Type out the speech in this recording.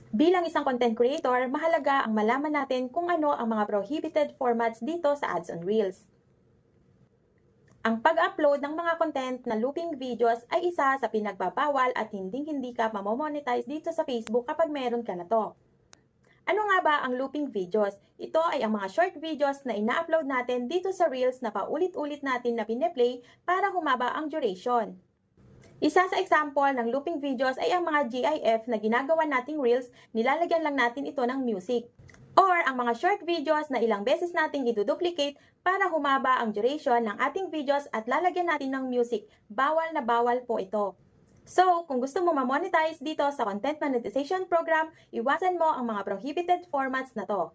Bilang isang content creator, mahalaga ang malaman natin kung ano ang mga prohibited formats dito sa Ads on Reels. Ang pag-upload ng mga content na looping videos ay isa sa pinagbabawal at hindi ka mamomonetize dito sa Facebook kapag meron ka na to. Ano nga ba ang looping videos? Ito ay ang mga short videos na ina-upload natin dito sa Reels na paulit-ulit natin na pine-play para humaba ang duration. Isa sa example ng looping videos ay ang mga GIF na ginagawa nating Reels, nilalagyan lang natin ito ng music. Or ang mga short videos na ilang beses nating iduduplicate para humaba ang duration ng ating videos at lalagyan natin ng music. Bawal na bawal po ito. So, kung gusto mo ma-monetize dito sa Content Monetization Program, iwasan mo ang mga prohibited formats na to.